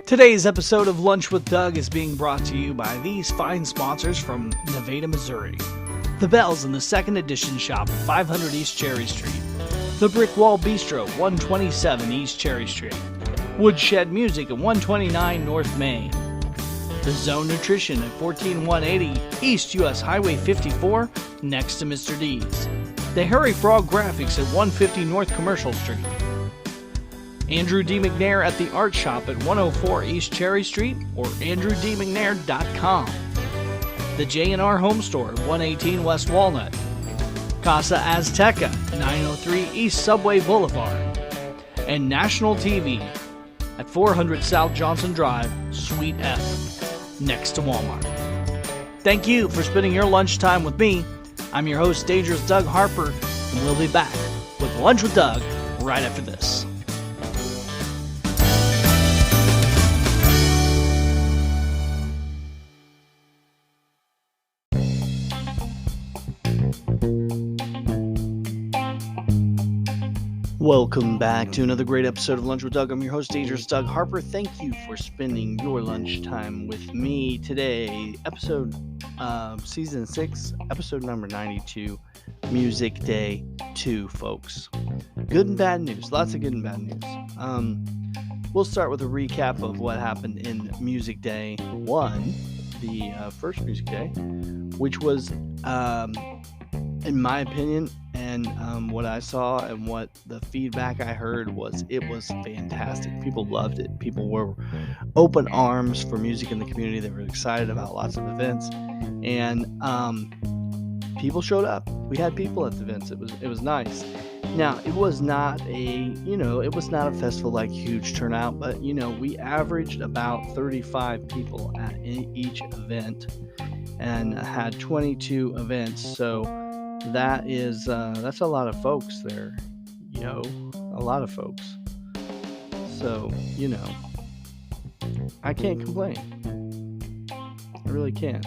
Today's episode of Lunch with Doug is being brought to you by these fine sponsors from Nevada, Missouri. The Bells in the Second Edition Shop at 500 East Cherry Street. The Brick Wall Bistro, 127 East Cherry Street. Woodshed Music at 129 North Main. The Zone Nutrition at 14180 East US Highway 54, next to Mr. D's. The Harry Frog Graphics at 150 North Commercial Street. Andrew D. McNair at the Art Shop at 104 East Cherry Street or andrewdmcnair.com. The J&R Home Store at 118 West Walnut. Casa Azteca, 903 East Subway Boulevard. And National TV at 400 South Johnson Drive, Suite F, next to Walmart. Thank you for spending your lunchtime with me. I'm your host, Dangerous Doug Harper, and we'll be back with Lunch with Doug right after this. Welcome back to another great episode of Lunch with Doug. I'm your host, Dangerous Doug Harper. Thank you for spending your lunchtime with me today. Season 6, episode number 92, Music Day 2, folks. Good and bad news. Lots of good and bad news. We'll start with a recap of what happened in Music Day 1, the first Music Day, which was, in my opinion, and what I saw and what the feedback I heard was, it was fantastic. People loved it. People were open arms for music in the community. They were excited about lots of events, and people showed up. We had people at the events. It was nice. Now, it was not a festival like huge turnout, but we averaged about 35 people at each event and had 22 events. So that's a lot of folks there, a lot of folks. So, I can't complain. I really can't.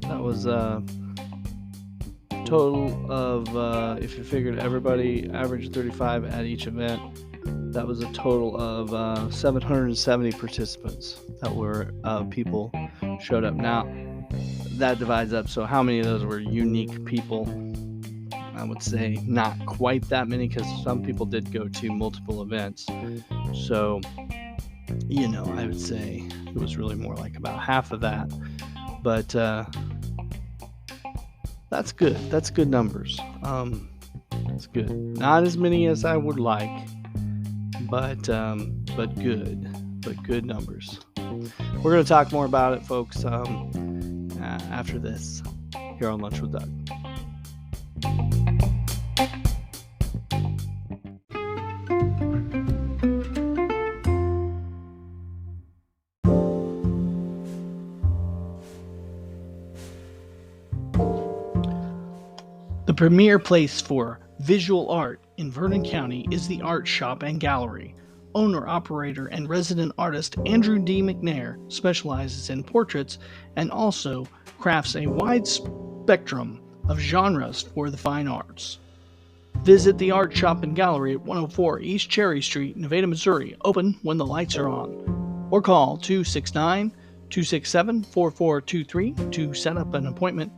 That was a total of, if you figured everybody averaged 35 at each event, that was a total of 770 participants that were people showed up. Now, that divides up, so how many of those were unique people? I would say not quite that many, because some people did go to multiple events. So, I would say it was really more like about half of that. But that's good. That's good numbers. It's good. Not as many as I would like, but good numbers. We're going to talk more about it, folks, after this here on Lunch with Doug. The premier place for visual art in Vernon County is the Art Shop and Gallery. Owner, operator, and resident artist Andrew D. McNair specializes in portraits and also crafts a wide spectrum of genres for the fine arts. Visit the Art Shop and Gallery at 104 East Cherry Street, Nevada, Missouri, open when the lights are on. Or call 269-267-4423 to set up an appointment,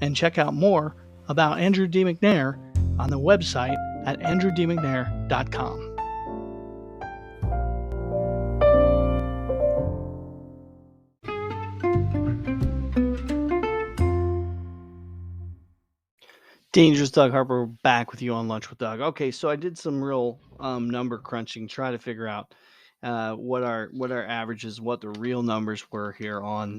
and check out more about Andrew D. McNair on the website at andrewdmcnair.com. Dangerous Doug Harper back with you on Lunch with Doug. Okay, so I did some real number crunching, try to figure out what our averages, what the real numbers were here on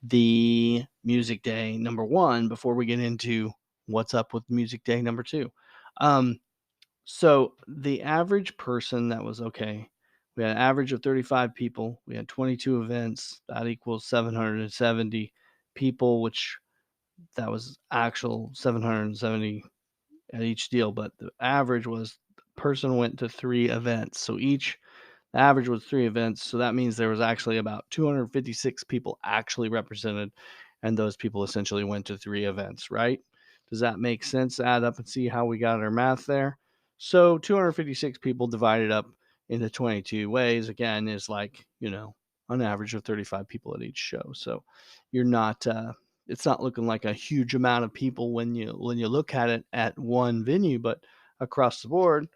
the Music Day number 1 before we get into what's up with Music Day number 2. So the average person that was okay. We had an average of 35 people. We had 22 events. That equals 770 people, which that was actual 770 at each deal, but the average was the person went to 3 events. So the average was 3 events. So that means there was actually about 256 people actually represented, and those people essentially went to 3 events, right? Does that make sense? Add up and see how we got our math there. So 256 people divided up into 22 ways again is like, an average of 35 people at each show. So you're not it's not looking like a huge amount of people when you look at it at one venue, but across the board,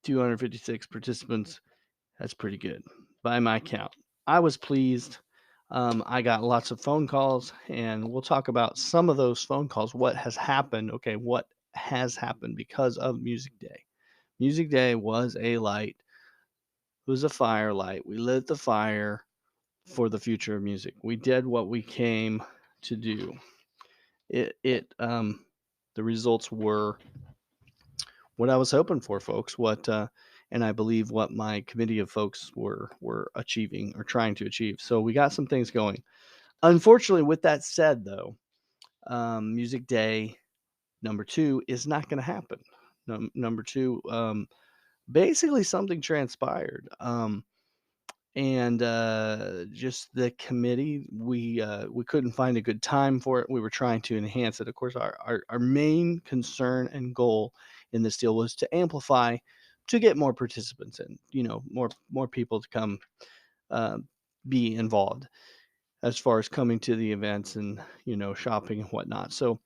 256 participants, that's pretty good by my count. I was pleased. I got lots of phone calls, and we'll talk about some of those phone calls. What has happened? Okay, what has happened because of Music Day? Music Day was a light. It was a firelight. We lit the fire for the future of music. We did what we came to do. The results were what I was hoping for, folks. And I believe what my committee of folks were achieving or trying to achieve. So we got some things going. Unfortunately, with that said, though, Music Day number 2 is not going to happen. Number 2, basically something transpired. And just the committee, we couldn't find a good time for it. We were trying to enhance it. Of course, our main concern and goal in this deal was to amplify, to get more participants in, more people to come uh, be involved as far as coming to the events and shopping and whatnot. So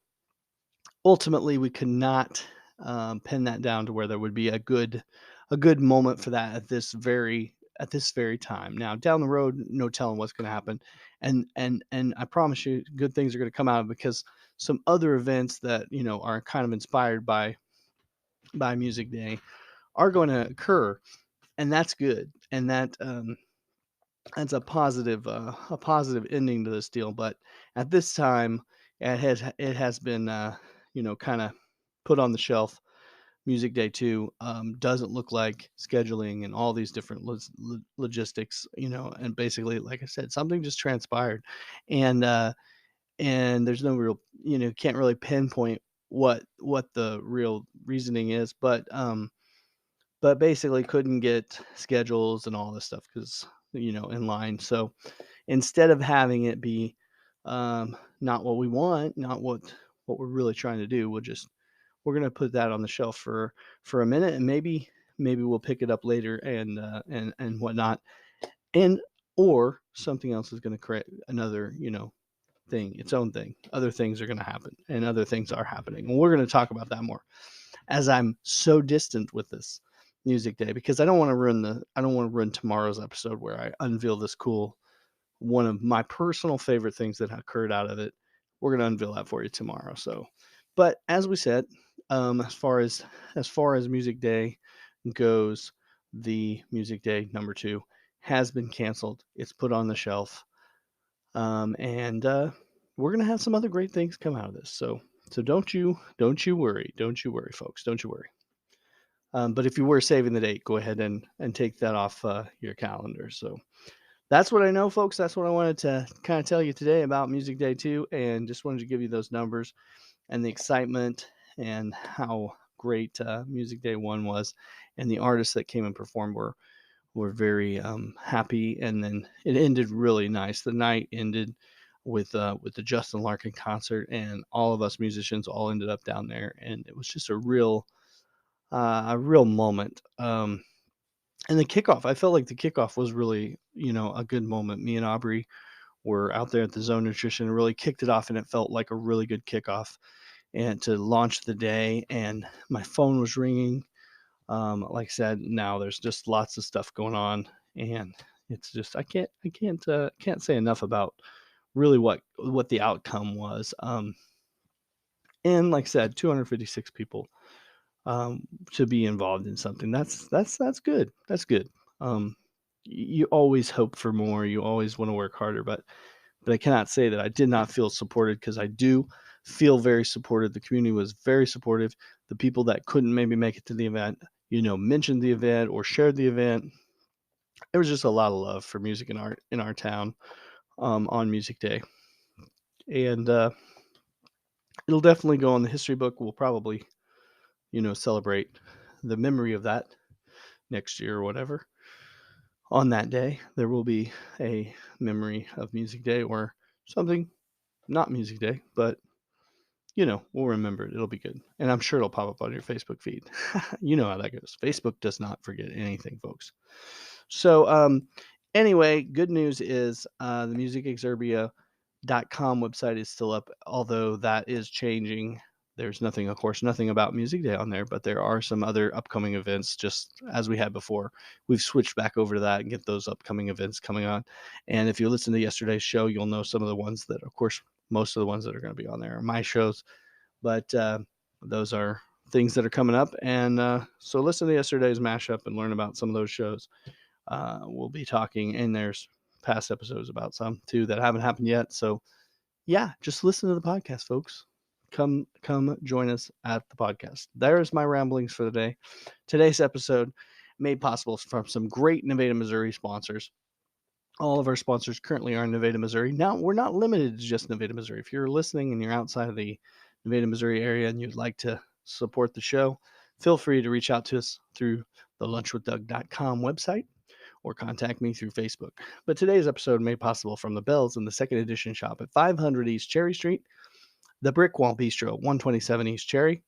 ultimately, we could not pin that down to where there would be a good moment for that at this very time. Now, down the road, no telling what's going to happen, and I promise you, good things are going to come out of it, because some other events that are kind of inspired by Music Day are going to occur, and that's good, and that's a positive ending to this deal. But at this time, it has been kind of put on the shelf. Music Day 2 doesn't look like scheduling and all these different logistics, and basically, like I said, something just transpired, and there's no real, can't really pinpoint what the real reasoning is, but basically couldn't get schedules and all this stuff because in line. So instead of having it be not what we want, not what we're really trying to do, we're gonna put that on the shelf for a minute, and maybe we'll pick it up later and whatnot, and or something else is gonna create another thing, its own thing. Other things are gonna happen, and other things are happening, and we're gonna talk about that more as I'm so distant with this Music Day, because I don't want to ruin tomorrow's episode where I unveil this cool, one of my personal favorite things that occurred out of it. We're gonna unveil that for you tomorrow. So, but as we said, as far as Music Day goes, the Music Day number 2 has been canceled. It's put on the shelf, and we're gonna have some other great things come out of this. So don't you worry, folks. Don't you worry. But if you were saving the date, go ahead and take that off your calendar. So that's what I know, folks. That's what I wanted to kind of tell you today about Music Day 2, and just wanted to give you those numbers and the excitement and how great Music Day 1 was, and the artists that came and performed were very happy, and then it ended really nice. The night ended with the Justin Larkin concert, and all of us musicians all ended up down there, and it was just a real moment. And the kickoff, I felt like the kickoff was really a good moment. Me and Aubrey were out there at the Zone Nutrition and really kicked it off, and it felt like a really good kickoff and to launch the day. And my phone was ringing. Like I said, now there's just lots of stuff going on, and it's just I can't say enough about really what the outcome was. And like I said, 256 people to be involved in something. That's good. That's good. You always hope for more. You always want to work harder, but I cannot say that I did not feel supported, because I do feel very supported. The community was very supportive. The people that couldn't maybe make it to the event, mentioned the event or shared the event. There was just a lot of love for music and art in our town on Music Day, and it'll definitely go on the history book. We'll probably, celebrate the memory of that next year or whatever. On that day, there will be a memory of Music Day or something, not Music Day, but we'll remember it. It'll be good. And I'm sure it'll pop up on your Facebook feed. You know how that goes. Facebook does not forget anything, folks. So, anyway, good news is the musicexurbia.com website is still up, although that is changing. There's nothing, of course, nothing about Music Day on there, but there are some other upcoming events, just as we had before. We've switched back over to that and get those upcoming events coming on. And if you listen to yesterday's show, you'll know some of the ones that, of course, most of the ones that are going to be on there are my shows, but those are things that are coming up. And so listen to yesterday's mashup and learn about some of those shows. We'll be talking, and there's past episodes about some too that haven't happened yet. So yeah, just listen to the podcast, folks. Come join us at the podcast. There's my ramblings for the day. Today's episode made possible from some great Nevada, Missouri sponsors. All of our sponsors currently are in Nevada, Missouri. Now, we're not limited to just Nevada, Missouri. If you're listening and you're outside of the Nevada, Missouri area and you'd like to support the show, feel free to reach out to us through the lunchwithdoug.com website or contact me through Facebook. But today's episode made possible from the Bells in the second edition shop at 500 East Cherry Street, the Brick Wall Bistro, 127 East Cherry,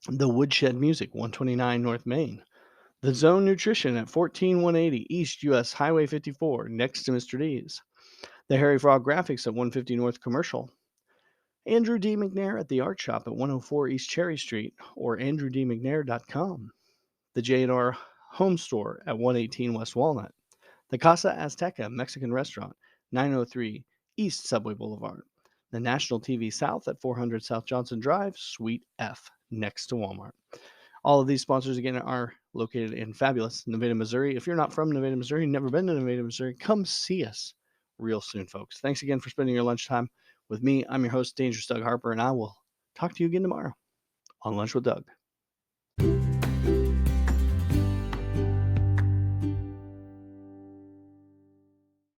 the Woodshed Music, 129 North Main, the Zone Nutrition at 14180 East US Highway 54, next to Mr. D's. The Harry Frog Graphics at 150 North Commercial. Andrew D. McNair at the Art Shop at 104 East Cherry Street, or andrewdmcnair.com. The J&R Home Store at 118 West Walnut. The Casa Azteca Mexican Restaurant, 903 East Subway Boulevard. The National TV South at 400 South Johnson Drive, Suite F, next to Walmart. All of these sponsors, again, are located in fabulous Nevada, Missouri. If you're not from Nevada, Missouri, never been to Nevada, Missouri, come see us real soon, folks. Thanks again for spending your lunchtime with me. I'm your host, Dangerous Doug Harper, and I will talk to you again tomorrow on Lunch with Doug.